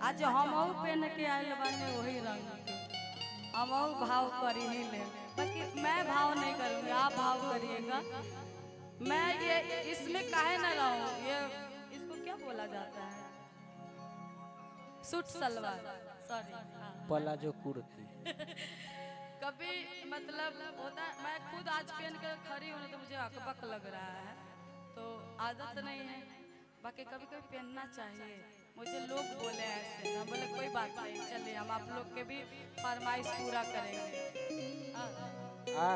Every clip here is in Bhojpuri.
आज हम पहन के आयल बाने वही रंग हम भाव करी ही ले, बाकी मैं भाव नहीं करूँगी, आप भाव करिएगा। मैं ये इसमें काहे न रहूं, ये इसको क्या बोला जाता है, सूट सलवार, सॉरी प्लाजो कुर्ती। कभी मतलब होता है, मैं खुद आज पहन के खड़ी हूँ तो मुझे अकबक लग रहा है, तो आदत नहीं है। बाकी कभी कभी पहनना चाहिए, मुझे लोग बोले ऐसे ना, बोले कोई बात नहीं, चलिए हम आप लोग के भी फरमाइश पूरा करेंगे।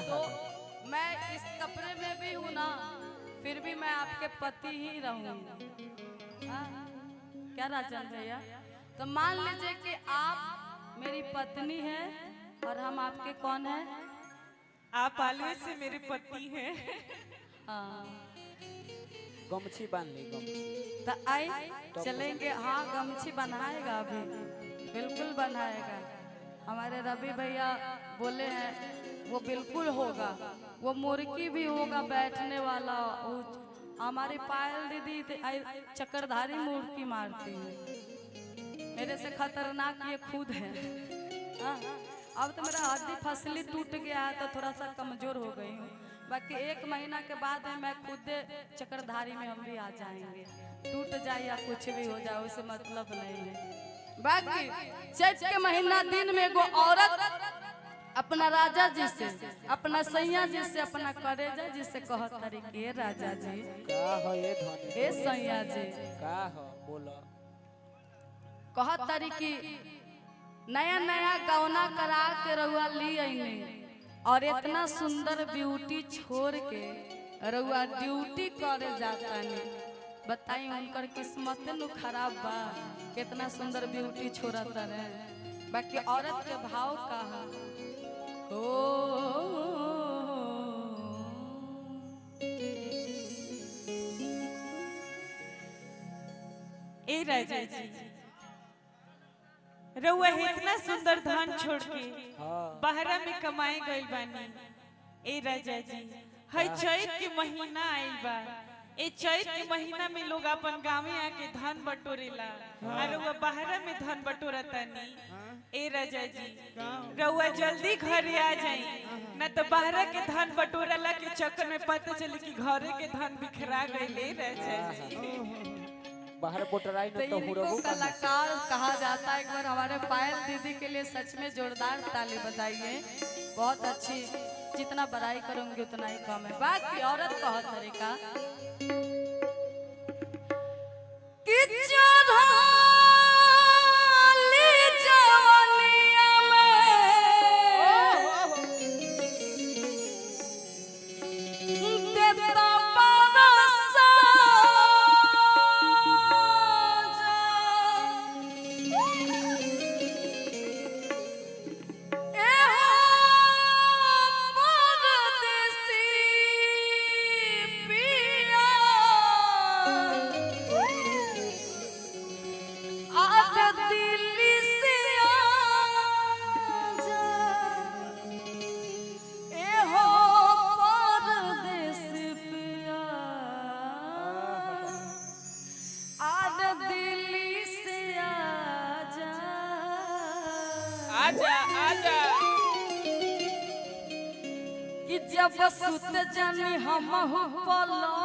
तो मैं इस कपड़े में भी हूँ ना, फिर भी मैं आपके पति ही रहूँगी। क्या राजन भैया, तो मान लीजिए कि आप मेरी पत्नी हैं और हम आपके कौन हैं? आप आलू से मेरे पति हैं। हाँ गमछी बांध ली, गमछी। तो आई चलेंगे। हाँ गमछी बनाएगा, अभी बिल्कुल बनाएगा। हमारे रवि भैया बोले हैं वो बिल्कुल होगा, वो मुर्गी भी होगा बैठने वाला। हमारी पायल दीदी चक्रधारी मुर्गी मारती है, मेरे से खतरनाक ये खुद है। हाँ अब तो मेरा हड्डी फसली टूट गया है तो थोड़ा सा कमजोर हो गई हूँ, बाकी 1 महीना के बाद है मैं खुद चक्रधारी में हम भी आ जाएंगे। टूट जाए या कुछ भी हो जाए उससे मतलब नहीं है। बाकी चैत के महीना दिन में एगो औरत अपना राजा जी से, अपना सैया जी से, अपना करेजा जी से कहत तारी के राजा जी का हो ये धनी, ए सैया जी का हो बोलो। कहत तारी की नया नया गौना करा के रउआ ली आईने और इतना सुंदर ब्यूटी छोड़ के रउआ ड्यूटी करे जाता नहीं। बताई उनकर किस्मत नु खराब बा, कितना सुंदर ब्यूटी छोड़ता रहे। बाकी औरत के भाव कहा ओ ए राजा जी, रउआ इतना सुंदर धान छोड़ के बहरा में कमाए गइल बानी। ए राजा जी, हई चैत के महीना आइल बा, ए चैत के महीना में लोग अपन गाँव आके धान बटोरेला और रउआ बहरा में धान बटोरतानी। ए राजा जी, रउआ जल्दी घरे आ जाई, न तो बहरा के धान बटोरला के चक्कर में पता चले कि घरे के धान बिखरा गइले। राजा जी बाहर बोटराई न तो इनको कलाकार कहा जाता है। एक बार हमारे पायल दीदी के लिए सच में जोरदार ताली बजाइए, बहुत अच्छी, जितना बड़ाई करूंगी उतना ही कम है। बाकी औरत का तरीका कि जब सुत जानी हम पलो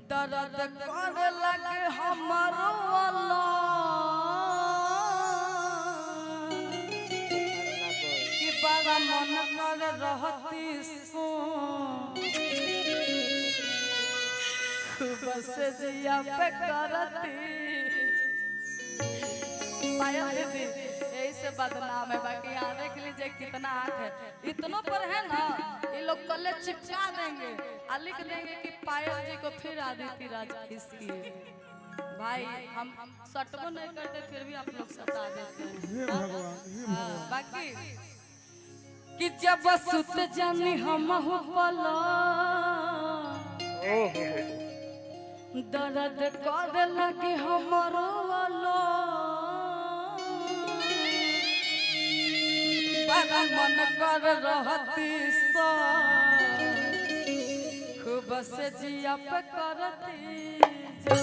दर्द करे लगे हमारो वाला कि बड़ा मन कर रहती सो खूब से जिया पे करती पायल दीदी यही से बदनाम है। बाकी यहाँ देख लीजिए कितना आँख है, इतनों पर है ना ये लोग कल चिपका देंगे और लिख देंगे कि पायल जी को फिर आदित्य राज किसकी। भाई हम सटको नहीं करते फिर भी आप लोग सता देते हैं। बाकी कि जब सुत जानी हम पलो दर्द कर लगे हमारो वालो बड़ा मन कर रहती सो खूब से जिया पे करती जो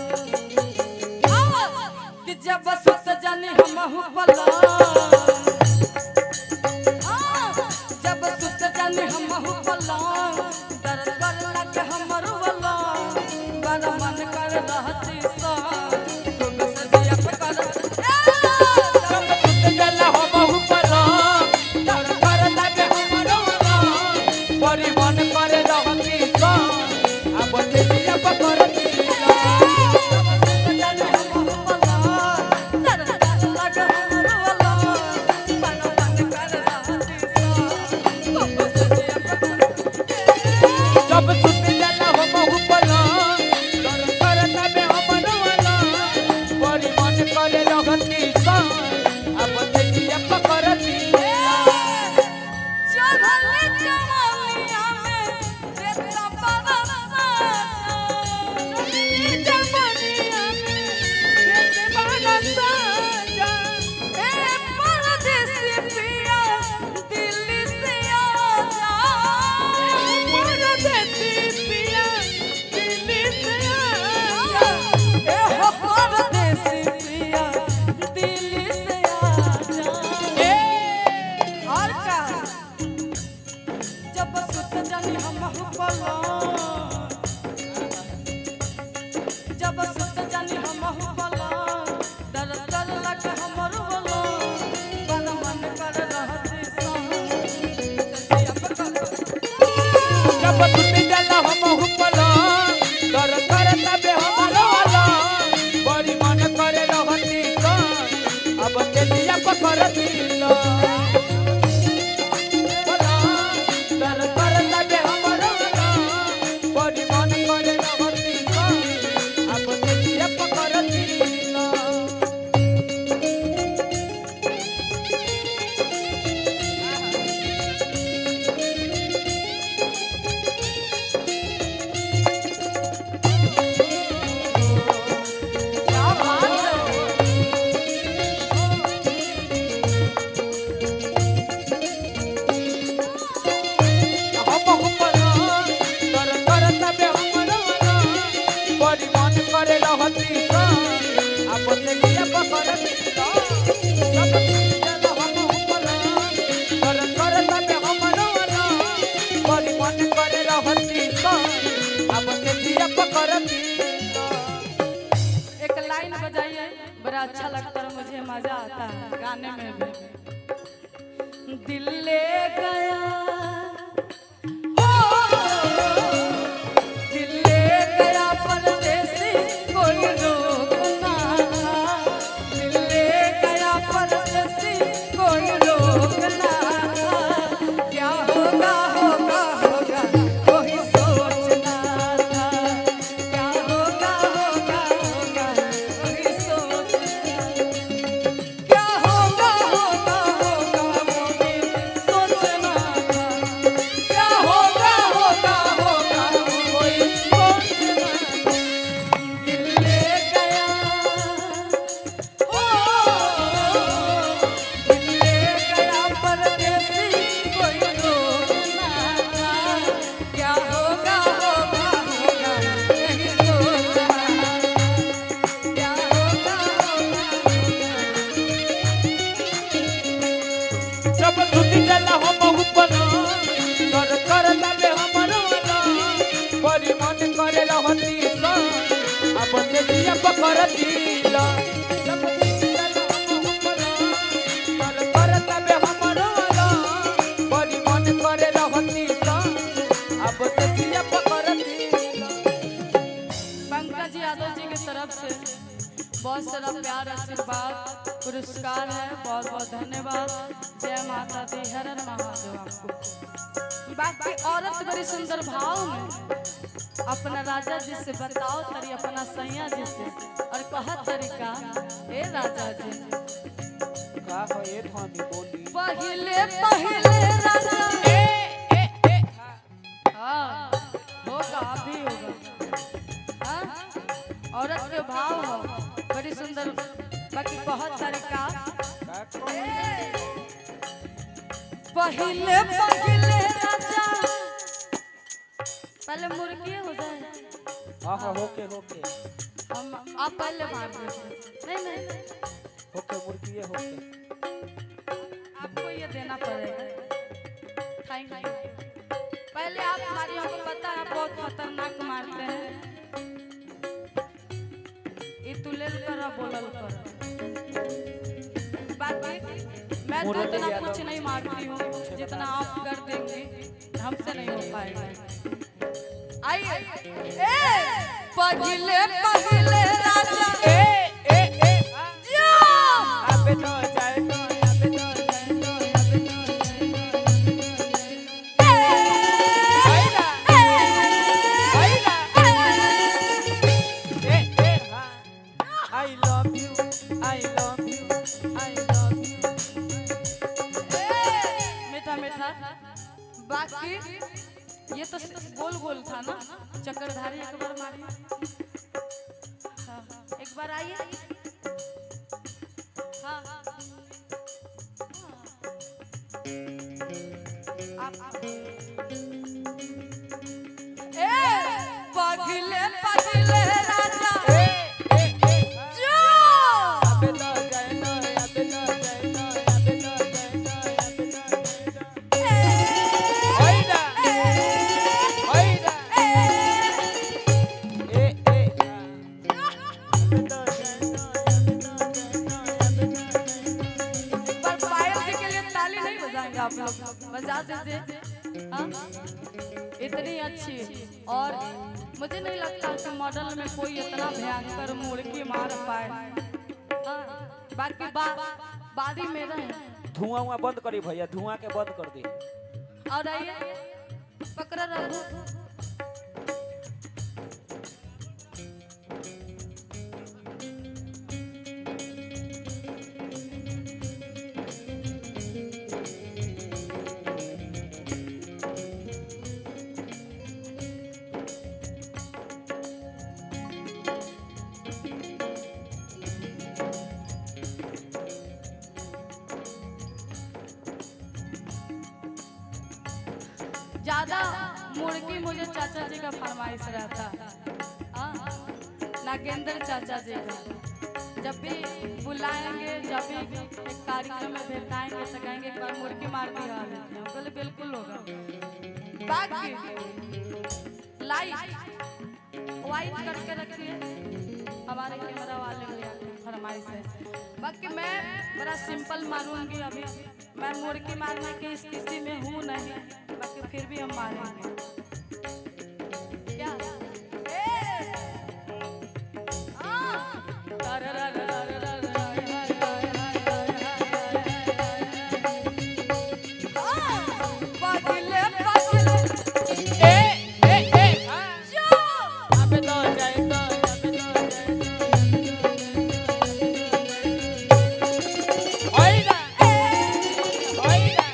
जब सुत जानी हमहु पलंग जब सुत जानी हमहु पलंग दर्द कर लगे हमर वलंग बड़ा मन कर रहती सा तुम सदिया पकड़ जब सुत जला हो बहु पलंग दर कर लगे हमरो वलंग बड़ी मन करे रहती सा अब तेजिया पकड़ती जब सुत जला हो बहु पलंग दर कर लगे हमरो वलंग बड़ी मन करे रहती सा अब तेजिया पकड़ती जब सुत जानी हमहु पलंग दर्द कर लगे हमर वलंग बन मन कर रहती सा सदिया पकड़ जब सुत जला हो बहु पलंग दर कर लगे हमरो वलंग बड़ी मन करे रहती सा अब तेजिया पकड़ती लो दर कर लगे हमरो वलंग बड़ी मन करे रहती सा अब तेजिया पकड़ती लो क्या बात है हो बहु पलंग दर कर लगे हमरो वलंग बड़ी मन करे रहती सा अब तेजिया पकड़ती लो जब सुत जला हो बहु पलंग दर कर लगे हमरो वलंग बड़ी मन करे रहती सा अब तेजिया पकड़ती लो एक लाइन बजाइए बड़ा अच्छा लगता है मुझे मजा आता है गाने में भी दिल ले गया दिल ले गया परदेसी कोई रोक ना था दिल ले गया परदेसी कोई रोक ना था क्या होगा होगा होगा कोई सोचना था क्या होगा होगा होगा कोई सोचना क्या होगा होगा होगा वो भी सोचना था क्या होगा होगा होगा कोई सोचना दिल ले गया दिल ले गया परदेसी कोई रोकना था क्या होगा होगा होगा नहीं सोचना क्या होगा होगा जब सुत जला हो बहु पलंग दर कर लगे हमरो वलंग बड़ी मन करे रहती सा अब तेजिया पकड़ती लो जब सुत जला हो बहु पलंग दर कर लगे हमरो वलंग बड़ी मन करे रहती सा अब तेजिया पकड़ती लो पंकज यादव जी की तरफ से बहुत सारा प्यार आशीर्वाद पुरस्कार है बहुत बहुत धन्यवाद जय माता दी हर हर महादेव आपको बाकी औरत बड़ी सुंदर भाव में अपना राजा जी से बताओ तरी अपना सैया जी से और कहत तरीका ए राजा जी का हो ये धनी बोली पहले पहले राजा हाँ होगा अभी होगा हाँ? औरत के भाव हो बड़ी सुंदर बाकी बहुत तरीका पहले पहले राजा पहले मुर्गी हो जाए हाँ हाँ होके होके आप पहले मार दीजिए। नहीं नहीं होके मुर्गी है होके। आपको ये देना पड़ेगा। Thank you. पहले आप हमारी हमको पता है आप बहुत खतरनाक मारते हैं। ये तुलेल कर बोलल कर। बाकी मैं तो इतना कुछ नहीं मारती हूँ जितना आप कर देंगे हमसे नहीं हो पाएगा। आइए पगले पगले राजा अबे तो जाए तो अबे तो जाए तो अबे तो I love you I love you I love you। मीठा मीठा बाकी ये तो गोल गोल था ना चक्करधारी। एक बार मारिए। हाँ, एक बार आइए। हाँ आप पगले पगले राजा जो अबे तो जाए तो अबे तो जाए तो अबे तो जाए तो अबे तो होइदा होइदा अबे तो जाए तो अबे तो जाए तो अबे तो पर पायल जी के लिए ताली नहीं बजाएंगे आप लोग? बजा दीजिए। हाँ? इतनी अच्छी और मुझे नहीं लगता कि मॉडल में कोई इतना भयंकर मुर्गी मार पाए। हाँ? बाकी बारी मेरा है। धुआं हुआ बंद करी भैया, धुआं के बंद कर दी। और आइए पकड़ा रघु। ज्यादा मुर्गी मुझे चाचा जी का फरमाइश रहता। नागेंद्र चाचा जी का जब भी बुलाएंगे, जब भी एक कार्यक्रम में भेटाएंगे तो कहेंगे एक बार मुर्गी मार दिया लेते हैं। बोले बिल्कुल होगा। बाकी लाइट वाइट करके रखिए, हमारे कैमरा वाले भैया की फरमाइश है। बाकी मैं बड़ा सिंपल मारूंगी। अभी मैं मुर्गी मारने की स्थिति में हूँ नहीं, बाकी फिर भी हम मारेंगे। क्या पगले पगले अबे तो जाए तो अबे तो जाए तो होइदा होइदा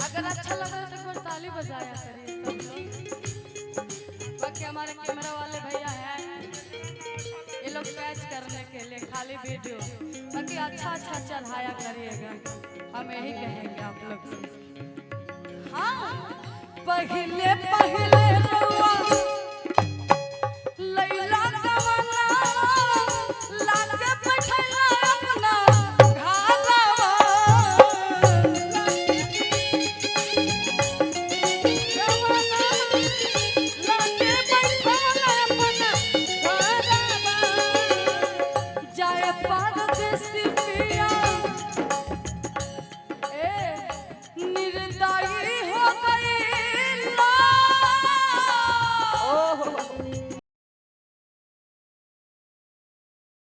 अगर अच्छा लगा तो एक बार ताली बजाया करिए सब लोग। बाकी हमारे कैमरा वाले भैया हैं, ये लोग कैच करने के लिए खाली वीडियो। बाकी अच्छा अच्छा चढ़ाया करिएगा, हम यही कहेंगे आप लोग से। हाँ पहले पहले